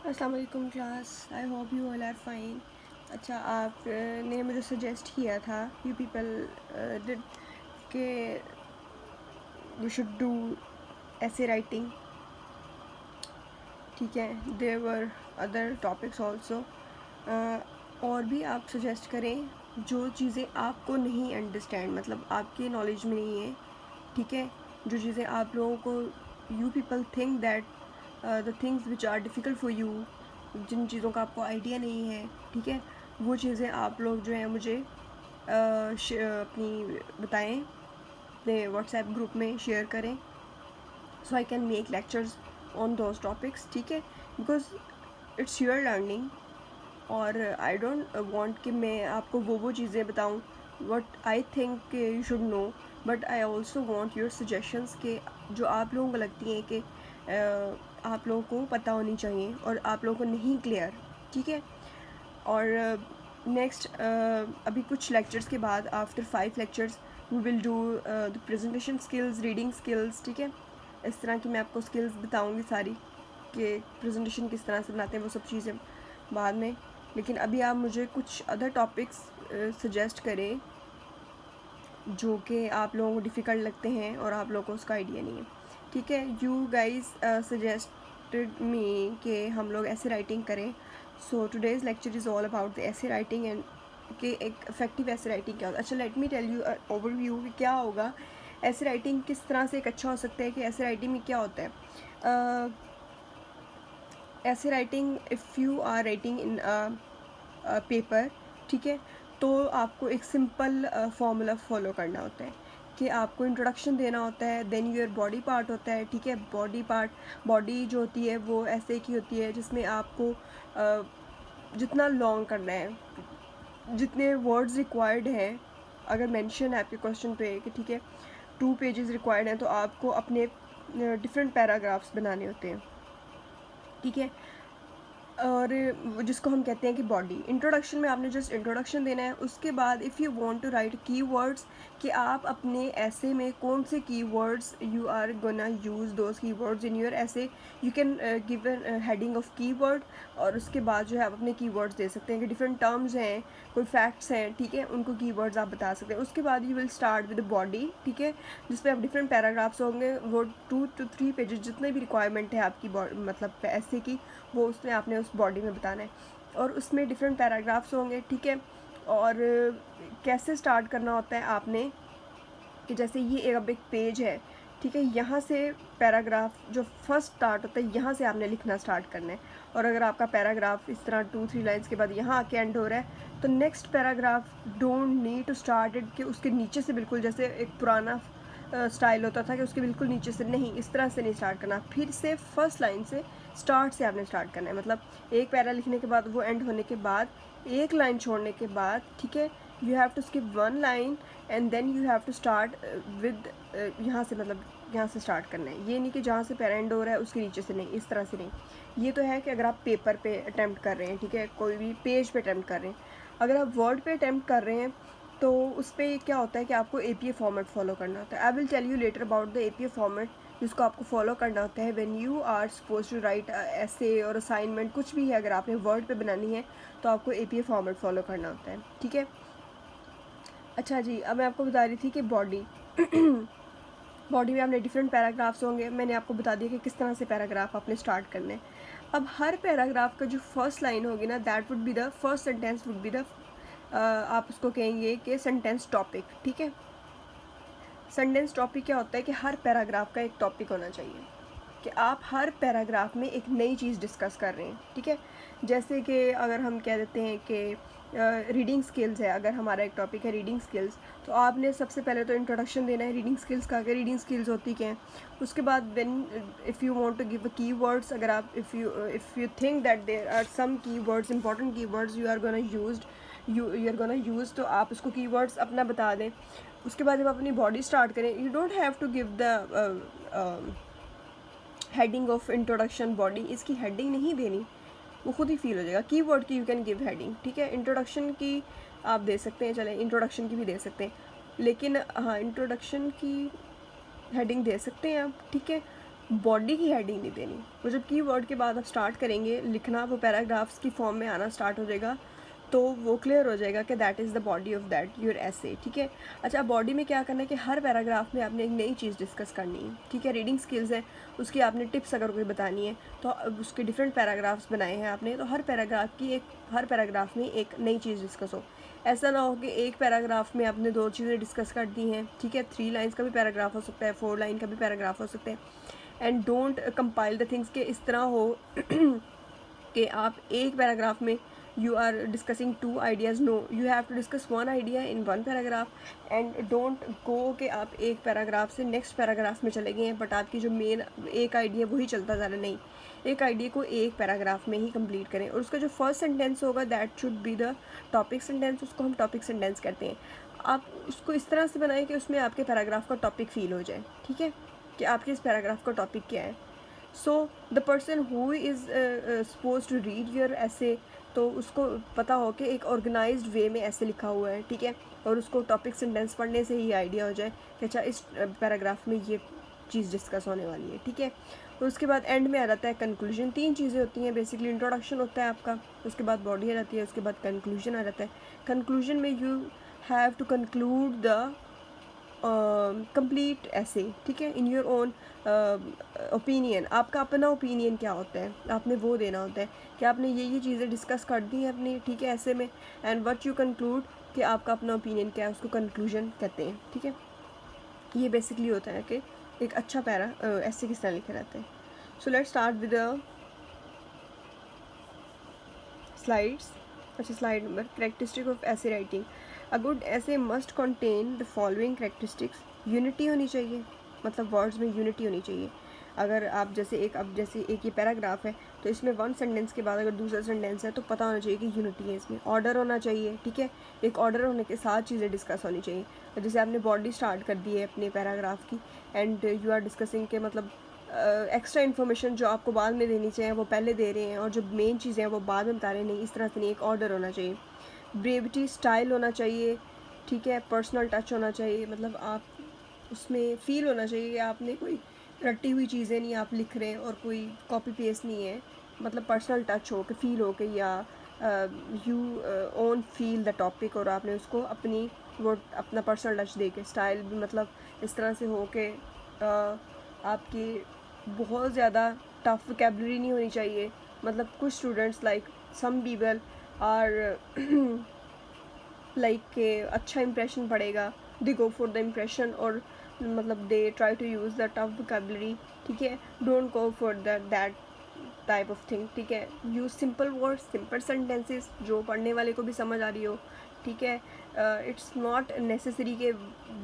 अस्सलाम वालेकुम class, I hope you all are fine. अच्छा, आपने मुझे सजेस्ट किया था, यू पीपल डिड के we should do essay writing. ठीक है, there were other topics also. और भी आप सजेस्ट करें जो चीज़ें आपको नहीं अंडरस्टैंड, मतलब आपके नॉलेज में नहीं है। ठीक है, जो चीज़ें आप लोगों को you people think that the things which are difficult for you, जिन चीज़ों का आपको आइडिया नहीं है, ठीक है, वो चीज़ें आप लोग जो हैं मुझे अपनी बताएं, अपने व्हाट्सएप ग्रुप में शेयर करें, so I can make lectures on those topics. ठीक है, बिकॉज इट्स योर लर्निंग, और आई डोंट वांट कि मैं आपको वो चीज़ें बताऊं what I think you should know, but I also want your suggestions के जो आप लोगों को लगती हैं कि आप लोगों को पता होनी चाहिए और आप लोगों को नहीं क्लियर। ठीक है, और नेक्स्ट अभी कुछ लेक्चर्स के बाद after 5 lectures we will do the presentation skills, reading skills. ठीक है, इस तरह की मैं आपको स्किल्स बताऊंगी सारी, कि प्रेजेंटेशन किस तरह से बनाते हैं, वो सब चीज़ें बाद में। लेकिन अभी आप मुझे कुछ अदर टॉपिक्स सजेस्ट करें जो कि आप लोगों को डिफ़िकल्ट लगते हैं और आप लोगों को उसका आइडिया नहीं है। ठीक है, यू गाइस सजेस्टेड मी कि हम लोग ऐसे राइटिंग करें। So today's lecture is all about the essay writing and कि एक इफ़ेक्टिव ऐसे राइटिंग क्या होता है। अच्छा, let me tell you overview कि क्या होगा ऐसे राइटिंग, किस तरह से एक अच्छा हो सकता है कि ऐसे राइटिंग में क्या होता है। Essay writing, if you are writing in paper, ठीक है, तो आपको एक सिंपल फार्मूला फॉलो करना होता है कि आपको इंट्रोडक्शन देना होता है, देन योर बॉडी पार्ट होता है। ठीक है, बॉडी जो होती है वो ऐसे की होती है जिसमें आपको जितना लॉन्ग करना है, जितने वर्ड्स रिक्वायर्ड हैं, अगर मेंशन है आपके क्वेश्चन पे कि ठीक है 2 पेजेस रिक्वायर्ड हैं, तो आपको अपने डिफरेंट पैराग्राफ्स बनाने होते हैं। ठीक है, और जिसको हम कहते हैं कि बॉडी इंट्रोडक्शन में आपने जस्ट इंट्रोडक्शन देना है। उसके बाद if you want to write keywords, कि आप अपने ऐसे में कौन से keywords you are gonna use those keywords in your essay, you can give an heading of keyword, और उसके बाद जो है आप अपने कीवर्ड्स दे सकते हैं कि डिफरेंट टर्म्स हैं, कोई फैक्ट्स हैं, ठीक है, उनको कीवर्ड्स आप बता सकते हैं। उसके बाद you will start with body, ठीक है, जिसपे आप डिफरेंट पैराग्राफ्स होंगे, वो 2 to 3 पेजेस जितने भी रिक्वायरमेंट है आपकी मतलब ऐसे की, वो उसमें आपने उस बॉडी में बताना है, और उसमें डिफरेंट पैराग्राफ्स होंगे। ठीक है, और कैसे स्टार्ट करना होता है आपने, कि जैसे ये अब एक पेज है, ठीक है, यहाँ से पैराग्राफ जो फर्स्ट स्टार्ट होता है यहाँ से आपने लिखना स्टार्ट करना है, और अगर आपका पैराग्राफ इस तरह 2-3 लाइन्स के बाद यहाँ आके एंड हो रहा है, तो next paragraph don't need to start it कि उसके नीचे से, बिल्कुल जैसे एक पुराना स्टाइल होता था कि उसके बिल्कुल नीचे से नहीं, इस तरह से नहीं स्टार्ट करना, फिर से फर्स्ट लाइन से स्टार्ट से आपने स्टार्ट करना है। मतलब एक पैरा लिखने के बाद वो एंड होने के बाद एक लाइन छोड़ने के बाद, ठीक है, you have to skip 1 line and then you have to start with यहाँ से, मतलब यहाँ से स्टार्ट करना है। ये नहीं कि जहाँ से पैरा एंड हो रहा है उसके नीचे से नहीं, इस तरह से नहीं। ये तो है कि अगर आप पेपर पे अटैम्प्ट कर रहे हैं, ठीक है, कोई भी पेज पे अटैम्प्ट कर रहे हैं। अगर आप वर्ड पे अटैम्प्ट कर रहे हैं तो उस पर क्या होता है कि आपको APA फॉर्मेट फॉलो करना होता है। I will tell you later about the APA format जिसको आपको फॉलो करना होता है when you are suppose to write essay और असाइनमेंट कुछ भी है। अगर आपने वर्ड पे बनानी है तो आपको APA फॉर्मेट फॉलो करना होता है। ठीक है, अच्छा जी, अब मैं आपको बता रही थी कि बॉडी बॉडी में आपने डिफरेंट पैराग्राफ्स होंगे। मैंने आपको बता दिया कि किस तरह से पैराग्राफ आपने स्टार्ट करने हैं। अब हर पैराग्राफ का जो फर्स्ट लाइन होगी ना, that would be the first sentence would be the आप उसको कहेंगे कि सेंटेंस टॉपिक। ठीक है, सेंटेंस टॉपिक क्या होता है कि हर पैराग्राफ का एक टॉपिक होना चाहिए, कि आप हर पैराग्राफ में एक नई चीज़ डिस्कस कर रहे हैं। ठीक है, जैसे कि अगर हम कह देते हैं कि रीडिंग स्किल्स है, अगर हमारा एक टॉपिक है रीडिंग स्किल्स, तो आपने सबसे पहले तो इंट्रोडक्शन देना है रीडिंग स्किल्स का, कि रीडिंग स्किल्स होती क्या है। उसके बाद when if you want to give a keywords, अगर आप if you think that there are some keywords, important keywords you are gonna use, तो आप उसको कीवर्ड्स अपना बता दें। उसके बाद जब आप अपनी बॉडी स्टार्ट करें, you don't have to give the heading of introduction body, इसकी हेडिंग नहीं देनी, वो खुद ही फील हो जाएगा। कीवर्ड की यू कैन गिव हेडिंग, ठीक है, इंट्रोडक्शन की आप दे सकते हैं, चलें इंट्रोडक्शन की भी दे सकते हैं, लेकिन हाँ इंट्रोडक्शन की हेडिंग दे सकते हैं आप। ठीक है, बॉडी की हेडिंग नहीं देनी। वो जब कीवर्ड के बाद आप स्टार्ट करेंगे लिखना, वो पैराग्राफ्स की फॉर्म में आना स्टार्ट हो जाएगा, तो वो क्लियर हो जाएगा कि that is the body of that your ऐसे, ठीक है। अच्छा, बॉडी में क्या करना है कि हर पैराग्राफ में आपने एक नई चीज़ डिस्कस करनी है, ठीक है। रीडिंग स्किल्स है, उसकी आपने टिप्स अगर कोई बतानी है तो उसके डिफरेंट पैराग्राफ्स बनाए हैं आपने, तो हर पैराग्राफ में एक नई चीज़ डिस्कस हो। ऐसा ना हो कि एक पैराग्राफ में आपने 2 चीज़ें डिस्कस कर दी हैं, ठीक है। 3 लाइन्स का भी पैराग्राफ हो सकता है, 4 लाइन का भी पैराग्राफ हो सकता है। And don't compile the things के इस तरह हो कि आप एक पैराग्राफ में you are discussing 2 ideas. No, you have to discuss 1 idea in 1 paragraph, and don't go कि आप एक पैराग्राफ से नेक्स्ट पैराग्राफ में चले गए हैं बट आपकी जो मेन एक आइडिया वही चलता जा रहा, नहीं, एक आइडिया को एक पैराग्राफ में ही कंप्लीट करें। और उसका जो फर्स्ट सेंटेंस होगा that should be the topic sentence, उसको हम टॉपिक सेंटेंस कहते हैं। आप उसको इस तरह से बनाएं कि उसमें आपके पैराग्राफ का टॉपिक फील हो जाए, ठीक है, कि आपके इस पैराग्राफ का टॉपिक क्या है। So the person who is suppose to read your essay, तो उसको पता हो कि एक ऑर्गेनाइज्ड वे में ऐसे लिखा हुआ है, ठीक है, और उसको टॉपिक सेंटेंस पढ़ने से ही आइडिया हो जाए कि अच्छा इस पैराग्राफ में ये चीज़ डिस्कस होने वाली है, ठीक है। और उसके बाद एंड में आ जाता है कंक्लूजन। 3 चीज़ें होती हैं बेसिकली, इंट्रोडक्शन होता है आपका, उसके बाद बॉडी आ जाती है, उसके बाद कंक्लूजन आ जाता है। कंक्लूजन में you have to conclude the complete essay, ठीक है, इन योर ओन ओपिनियन। आपका अपना ओपिनियन क्या होता है, आपने वो देना होता है कि आपने ये चीज़ें डिस्कस कर दी हैं अपनी, ठीक है, ऐसे में, एंड व्हाट यू कंक्लूड कि आपका अपना ओपिनियन क्या है, उसको कंक्लूजन कहते हैं, ठीक है। ये बेसिकली होता है कि एक अच्छा पैरा ऐसे किस तरह लिखे रहते हैं। So let's start with the slides. अच्छा, स्लाइड नंबर, कैरेक्टरिस्टिक ऑफ ऐसे राइटिंग। अ गुड ऐसे must contain the following characteristics. Unity होनी चाहिए, मतलब वर्ड्स में यूनिटी होनी चाहिए। अगर आप जैसे एक ये पैराग्राफ है तो इसमें 1 सेंटेंस के बाद अगर दूसरा सेंटेंस है तो पता होना चाहिए कि यूनिटी है इसमें, ऑर्डर होना चाहिए, ठीक है, एक ऑर्डर होने के साथ चीज़ें डिस्कस होनी चाहिए। जैसे आपने बॉडी स्टार्ट कर दी है अपने पैराग्राफ की एंड यू आर डिस्कसिंग के मतलब एक्स्ट्रा इन्फॉर्मेशन जो आपको बाद में देनी चाहिए वो पहले दे रहे हैं और जो मेन चीज़ें हैं वो बाद में बता रहे हैं, नहीं, इस तरह से नहीं, एक ऑर्डर होना चाहिए। ब्रेविटी, स्टाइल होना चाहिए, ठीक है, पर्सनल टच होना चाहिए, मतलब आप उसमें फ़ील होना चाहिए कि आपने कोई रटी हुई चीज़ें नहीं आप लिख रहे हैं और कोई कॉपी पेस्ट नहीं है, मतलब पर्सनल टच हो के फील हो के, या you own feel the topic और आपने उसको अपना पर्सनल टच दे के। स्टाइल भी मतलब इस तरह से हो के आपकी बहुत ज़्यादा टफ वोकैबुलरी नहीं होनी चाहिए, मतलब कुछ students like some people are like के अच्छा इंप्रेशन पड़ेगा, they go for the impression, और मतलब they try to use the tough vocabulary, ठीक है, don't go for that type of thing, ठीक है। Use simple words, simple sentences जो पढ़ने वाले को भी समझ आ रही हो, ठीक है। इट्स नॉट नेसेसरी के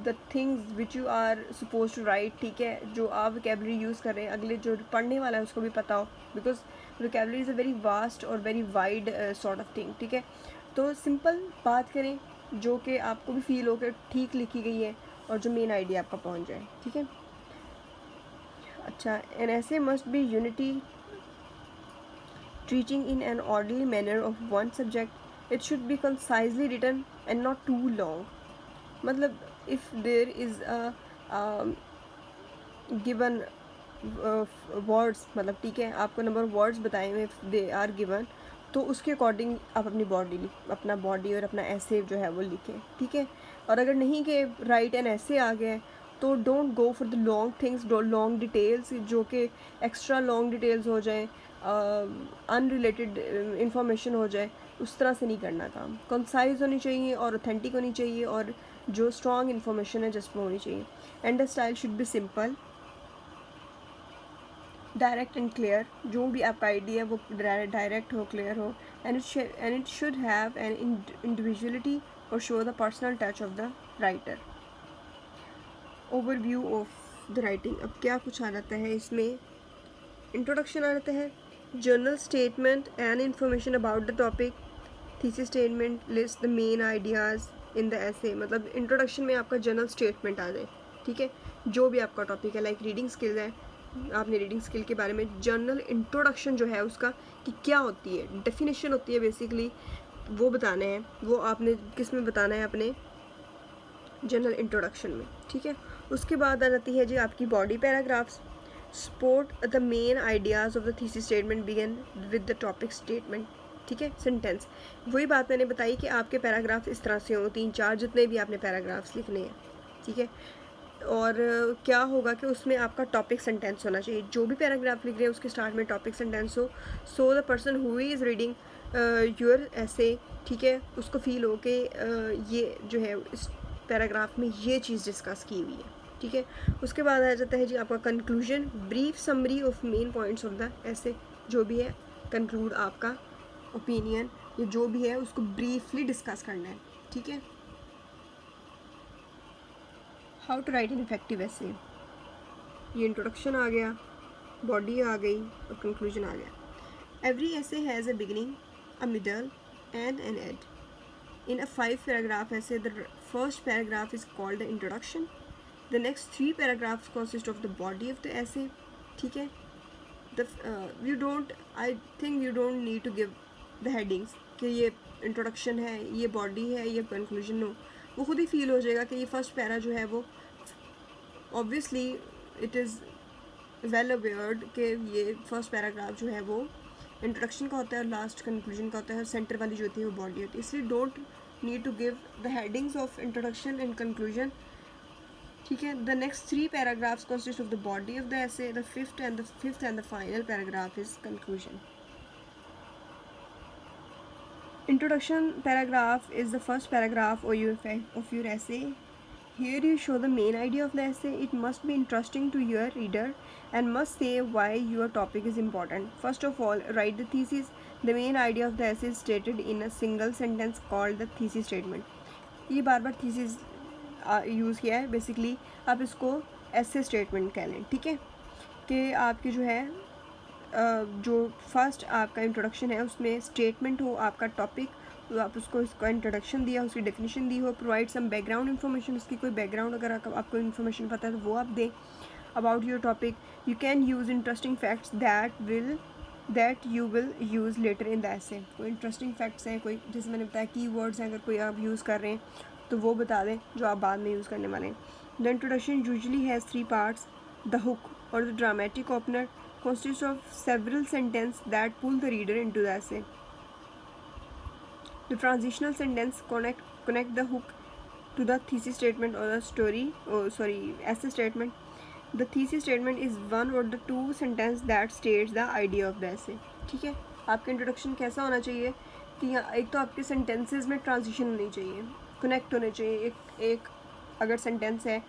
the things which you are suppose to write, ठीक है, जो आप वोकैबुलरी यूज़ कर रहे हैं अगले जो पढ़ने वाला है उसको भी पता हो, because vocabulary is a very vast और very wide sort of thing, ठीक है। तो सिंपल बात करें जो कि आपको भी फील हो कि ठीक लिखी गई है और जो मेन आइडिया आपका पहुंच जाए, ठीक है। अच्छा, एन ऐसे must be unity, teaching in an orderly manner of one subject. It should be concisely written and not too long. मतलब if there is a given words, मतलब ठीक है, आपको नंबर वर्ड्स बताए हुए दे आर गिवन, तो उसके according आप अपना बॉडी और अपना ऐसे जो है वो लिखें, ठीक है। और अगर नहीं कि राइट एन ऐसे आ गए तो don't go for the long things, long details, जो कि एक्स्ट्रा लॉन्ग डिटेल्स हो जाए, अनरिलेटेड इंफॉर्मेशन हो जाए, उस तरह से नहीं करना काम। कंसाइज होनी चाहिए और ऑथेंटिक होनी चाहिए और जो स्ट्रॉन्ग इन्फॉर्मेशन है जस्ट वो होनी चाहिए। And the style should be simple, direct and clear, जो भी आपका आइडिया है वो डायरेक्ट हो, क्लियर हो, and it should have an individuality और show the personal touch of the writer. Overview of the writing, अब क्या कुछ आ जाता है इसमें, इंट्रोडक्शन आ जाता है, journal statement and information about the topic, thesis statement, list the main ideas in the ऐसे, मतलब इंट्रोडक्शन में आपका जर्नल स्टेटमेंट आ जाए, ठीक है, जो भी आपका टॉपिक है, लाइक रीडिंग स्किल्स है, आपने रीडिंग स्किल के बारे में जर्नल इंट्रोडक्शन जो है उसका कि क्या होती है, डेफिनेशन होती है बेसिकली, वो बताने हैं, वो आपने किस में बताना है, अपने जर्नल इंट्रोडक्शन में, ठीक है। उसके बाद आ जाती है जी आपकी body paragraphs. support the main ideas of the thesis statement begin with the topic statement. ठीक है, सेंटेंस वही बात मैंने बताई कि आपके पैराग्राफ इस तरह से हों, 3-4 जितने भी आपने पैराग्राफ्स लिखने हैं, ठीक है। और क्या होगा कि उसमें आपका टॉपिक सेंटेंस होना चाहिए, जो भी पैराग्राफ लिख रहे हैं उसके स्टार्ट में टॉपिक सेंटेंस हो, सो the person who is reading your ऐसे, ठीक है, उसको फील हो कि ये जो है इस पैराग्राफ में ये चीज़ डिस्कस की हुई है, ठीक है। उसके बाद आ जाता है जी आपका conclusion, brief summary of main points of the ऐसे, जो भी है कंक्लूड आपका ओपिनियन या जो भी है उसको ब्रीफली डिस्कस करना है, ठीक है। How to write an effective essay, ये इंट्रोडक्शन आ गया, बॉडी आ गई और कंक्लूजन आ गया। Every essay has a beginning, a middle and an end. In a 5 paragraph essay, the first paragraph is called the introduction. The next 3 paragraphs consist of the body of the essay. ठीक है, I think you don't need to give the headings कि ये introduction है, ये body है, ये conclusion हो, वो खुद ही feel हो जाएगा कि ये first para जो है वो obviously it is well aware कि ये first paragraph जो है वो इंट्रोडक्शन का होता है और लास्ट कंक्लूजन का होता है, और सेंटर वाली जो होती है वो बॉडी होती है, इसलिए don't need to give the headings of introduction and conclusion, ठीक है। The next 3 paragraphs consist of the body of the essay, the fifth and the final paragraph is conclusion. Introduction paragraph is the first paragraph of your essay. Here you show the main idea of the essay. It must be interesting to your reader and must say why your topic is important. First of all, write the thesis. The main idea of the essay is stated in a single sentence called the thesis statement. ये बार बार thesis use किया है, basically आप इसको ऐसे statement कह लें, ठीक है, कि आपकी जो है जो फर्स्ट आपका इंट्रोडक्शन है उसमें स्टेटमेंट हो आपका टॉपिक, तो आप उसको इसका इंट्रोडक्शन दिया, उसकी डेफिनेशन दी हो, प्रोवाइड सम बैकग्राउंड इन्फॉर्मेशन, उसकी कोई बैकग्राउंड अगर आपको इन्फॉर्मेशन पता है तो वो आप दें about your topic. You can use interesting facts that you will use later in the essay. कोई इंटरेस्टिंग फैक्ट्स हैं, कोई जैसे मैंने बताया कीवर्ड्स हैं, अगर कोई आप यूज़ कर रहे हैं तो वो बता दें जो आप बाद में यूज़ करने वाले हैं। The introduction usually has 3 parts. The hook और the dramatic opener consists of several sentences that pull the reader into the essay. The transitional sentence connect the hook to the thesis statement or the essay statement. The thesis statement is one or the 2 sentences that states the idea of the essay. ठीक है, आपका introduction कैसा होना चाहिए कि यहाँ एक तो आपके सेंटेंसेस में ट्रांजिशन होनी चाहिए, कनेक्ट होने चाहिए, एक अगर सेंटेंस है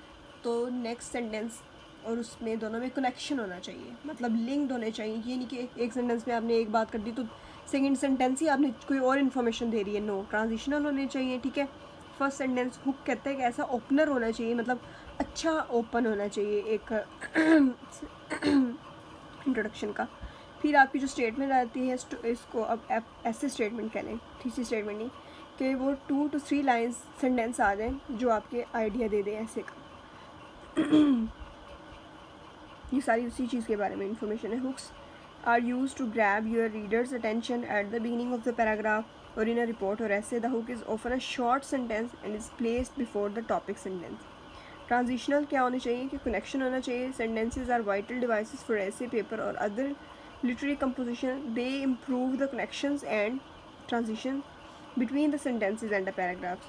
तो नेक्स्ट सेंटेंस और उसमें दोनों में कनेक्शन होना चाहिए, मतलब लिंक्ड होने चाहिए। ये नहीं कि एक सेंटेंस में आपने एक बात कर दी तो सेकंड सेंटेंस ही आपने कोई और इन्फॉर्मेशन दे रही है, नो, ट्रांजिशनल होने चाहिए, ठीक है। फर्स्ट सेंटेंस हुक कहते हैं कि ऐसा ओपनर होना चाहिए, मतलब अच्छा ओपन होना चाहिए एक इंट्रोडक्शन का। फिर आपकी जो स्टेटमेंट आती है इसको अब ऐसे स्टेटमेंट कह लें, थीसिस स्टेटमेंट नहीं, कि वो 2 to 3 लाइन्स सेंटेंस आ जाएँ जो आपके आइडिया दे दें ऐसे का। ये सारी उसी चीज़ के बारे में इंफॉर्मेशन है। Hooks are use to grab your readers attention at the beginning of the paragraph or in a report or essay. The hook is often a short sentence and is placed before the topic sentence. Transitional क्या होने चाहिए कि connection होना चाहिए। Sentences are vital devices for essay paper और other literary composition. They improve the connections and transition between the sentences and the paragraphs.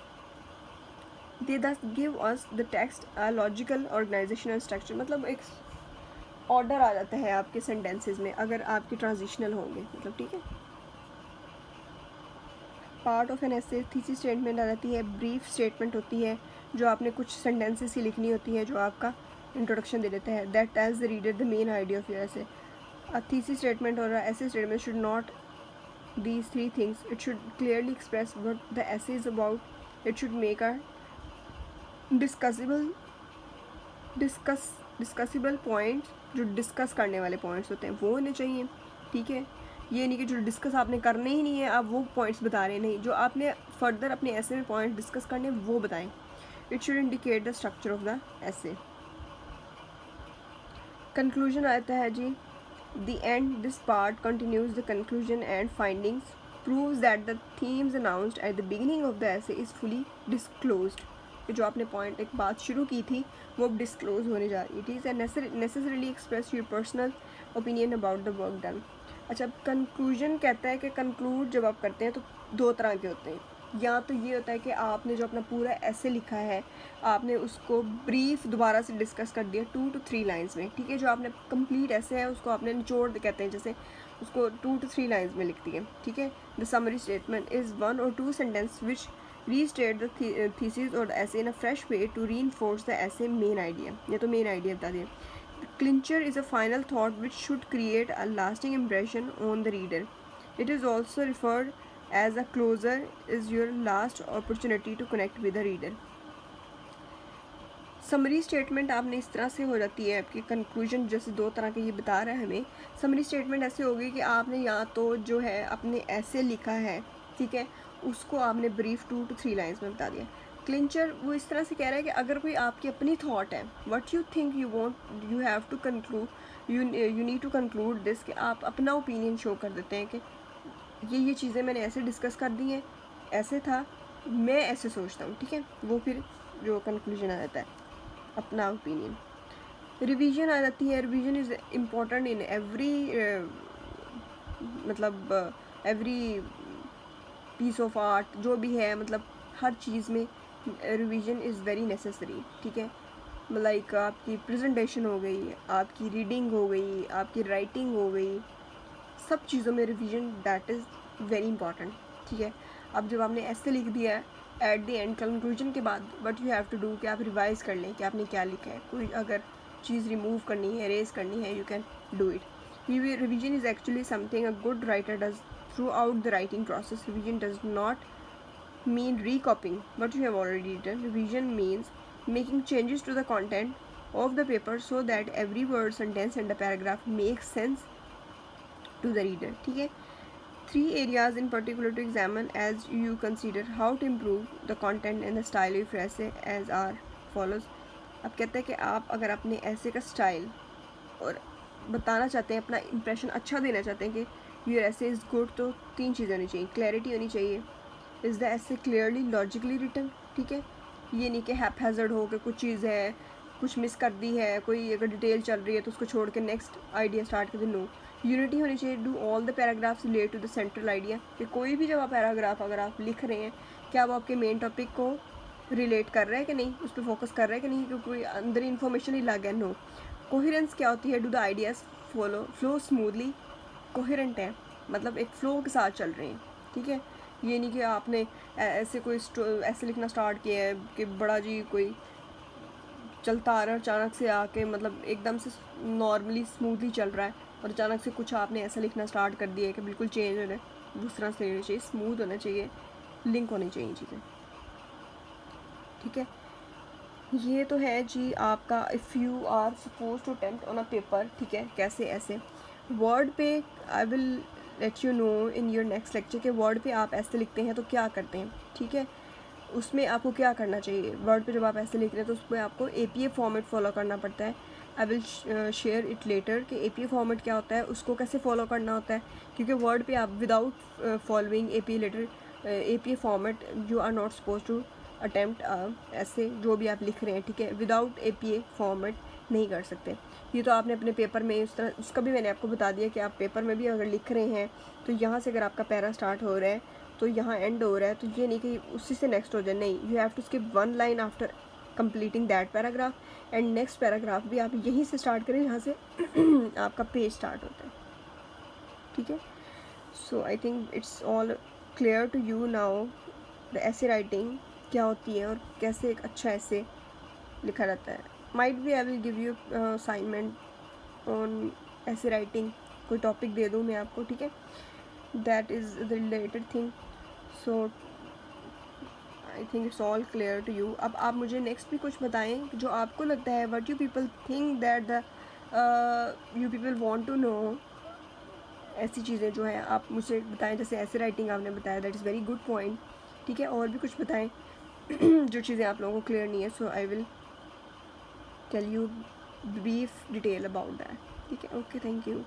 They thus give us the text a logical organizational structure. मतलब एक order आ जाता है आपके sentences में अगर आपके transitional होंगे, मतलब ठीक है। पार्ट ऑफ एन ऐसे थीसिस स्टेटमेंट आ जाती है, ब्रीफ स्टेटमेंट होती है जो आपने कुछ सेंटेंसेस ही लिखनी होती है जो आपका इंट्रोडक्शन दे देता है। That tells the reader the main idea of your ऐसे। अ थीसिस स्टेटमेंट और ऐसे statement should not these 3 things. It should clearly express what the essay is about. It should make a discussable points, जो discuss करने वाले points होते हैं वो होने चाहिए, ठीक है। ये नहीं कि जो डिस्कस आपने करने ही नहीं है आप वो पॉइंट्स बता रहे नहीं, जो आपने फर्दर अपने ऐसे में पॉइंट डिस्कस करने वो बताएं। It should indicate the structure of the ऐसे। कंक्लूजन आता है जी, the end. This part continues the conclusion and findings, proves that the themes announced at the beginning of the essay is fully disclosed. कि जो आपने point एक बात शुरू की थी वो अब डिस्क्लोज होने जा रही है, ठीक है। Necessarily express your personal opinion about the work done. अच्छा, कंक्लूजन कहता है कि कंक्लूड जब आप करते हैं तो दो तरह के होते हैं। या तो ये होता है कि आपने जो अपना पूरा ऐसे लिखा है आपने उसको ब्रीफ दोबारा से डिस्कस कर दिया 2 to 3 लाइन्स में, ठीक है। जो आपने कंप्लीट ऐसे है उसको आपने निचोड़ कहते हैं, जैसे उसको 2 to 3 लाइन्स में लिख दिए, ठीक है। The summary statement is 1 or 2 sentence which restate the thesis और essay in a fresh way to reinforce the essay main idea, या तो मेन आइडिया बता दिया। Clincher is a final thought which should create a lasting impression on the reader. It is also referred as a closer, is your last opportunity to connect with the reader. Summary statement आपने इस तरह से हो जाती है आपकी conclusion, जैसे दो तरह के ये बता रहा है हमें। समरी स्टेटमेंट ऐसे होगी कि आपने या तो जो है अपने ऐसे लिखा है, ठीक है, उसको आपने ब्रीफ 2 to 3 लाइन्स में बता दिया। क्लिंचर वो इस तरह से कह रहा है कि अगर कोई आपकी अपनी थॉट है, what you think you want you have to conclude, you need to conclude this, कि आप अपना ओपिनियन शो कर देते हैं कि ये चीज़ें मैंने ऐसे डिस्कस कर दी हैं, ऐसे था, मैं ऐसे सोचता हूँ, ठीक है। वो फिर जो कंक्लूजन आ जाता है अपना ओपिनियन। रिवीजन आ जाती है। Revision is important in every मतलब एवरी पीस ऑफ आर्ट जो भी है, मतलब हर चीज़ में रिवीजन इज़ वेरी नेसेसरी, ठीक है। लाइक आपकी प्रेजेंटेशन हो गई, आपकी रीडिंग हो गई, आपकी राइटिंग हो गई, सब चीज़ों में revision that is very important, ठीक है। अब जब आपने ऐसे लिख दिया है, एट द एंड कंक्लूजन के बाद what you have to do कि आप रिवाइज़ कर लें कि आपने क्या लिखा है। कोई अगर चीज़ रिमूव करनी है, इरेज करनी है, you can do it. Revision is actually something a good writer does through out the writing process. Revision does not mean recopying what you have already written. Revision means making changes to the content of the paper so that every word, sentence and a paragraph makes sense to the reader, ठीक है। 3 areas in particular to examine as you consider how to improve the content and the style of your essay as are follows। अब कहते हैं कि आप अगर अपने ऐसे का स्टाइल और बताना चाहते हैं, अपना इंप्रेशन अच्छा देना चाहते हैं कि योर ऐसे इज़ गुड, तो 3 चीज़ें होनी चाहिए। क्लैरिटी होनी चाहिए, इज़ द ऐसे क्लियरली लॉजिकली रिटन, ठीक है। ये नहीं कि हैपहैज़र्ड हो के कुछ चीज़ है, कुछ मिस कर दी है, कोई अगर डिटेल चल रही है तो उसको छोड़ के नेक्स्ट आइडिया स्टार्ट कर दे, नो। यूनिटी होनी चाहिए, do all the paragraphs relate to the central idea, कि कोई भी जब आप पैराग्राफ अगर आप लिख रहे हैं, क्या वो आपके मेन टॉपिक को रिलेट कर रहा है कि नहीं, उस पर फोकस कर रहा है कि नहीं, क्योंकि कोई अंदर इन्फॉर्मेशन ही लग है, नो। कोहेरेंस क्या होती है, do the ideas flow smoothly. Coherent है मतलब एक फ़्लो के साथ चल रहे हैं, ठीक है। ये नहीं कि आपने ऐसे कोई ऐसे लिखना स्टार्ट किया है कि बड़ा जी कोई चलता आ रहा है, अचानक से आके मतलब एकदम से नॉर्मली स्मूथली चल रहा है और अचानक से कुछ आपने ऐसा लिखना स्टार्ट कर दिया है कि बिल्कुल चेंज हो रहा है। दूसरा तरह से होना चाहिए, स्मूथ होना चाहिए, लिंक होनी चाहिए चीज़ें, ठीक है। ये तो है जी आपका if you are suppose to attempt on a paper, ठीक है, कैसे ऐसे वर्ड पे I will let you know in your next lecture के वर्ड पे आप ऐसे लिखते हैं तो क्या करते हैं, ठीक है। उसमें आपको क्या करना चाहिए, वर्ड पे जब आप ऐसे लिख रहे हैं तो उसमें आपको APA फॉर्मेट फॉलो करना पड़ता है। I will share it later कि APA फॉर्मेट क्या होता है, उसको कैसे फॉलो करना होता है, क्योंकि वर्ड पे आप without following APA letter APA format you are not suppose to attempt essay जो भी आप लिख रहे हैं, ठीक है, विदाउट APA फॉर्मेट नहीं कर सकते। ये तो आपने अपने पेपर में उस तरह उसका भी मैंने आपको बता दिया कि आप पेपर में भी अगर लिख रहे हैं तो यहाँ से अगर आपका पैरा स्टार्ट हो रहा है तो यहाँ एंड हो रहा है, तो ये नहीं कि उसी से नेक्स्ट हो जाए, नहीं, you have to skip 1 line after completing that paragraph and next paragraph भी आप यहीं से स्टार्ट करें जहाँ से आपका पेज स्टार्ट होता है, ठीक है। So I think it's all clear to you now the essay writing क्या होती है और कैसे एक अच्छा ऐसे लिखा जाता है। Might be I will give you assignment on essay writing, कोई टॉपिक दे दूँ मैं आपको, ठीक है, that is the related thing. So I think it's all clear to you. अब आप मुझे नेक्स्ट भी कुछ बताएं जो आपको लगता है what you people think that the you people want to know, ऐसी चीज़ें जो हैं आप मुझे बताएं। जैसे ऐसे राइटिंग आपने बताया, that is very good point, ठीक है। और भी कुछ बताएं जो चीज़ें आप लोगों को क्लियर नहीं है, so I will tell you brief detail about that, ठीक है। Okay, thank you.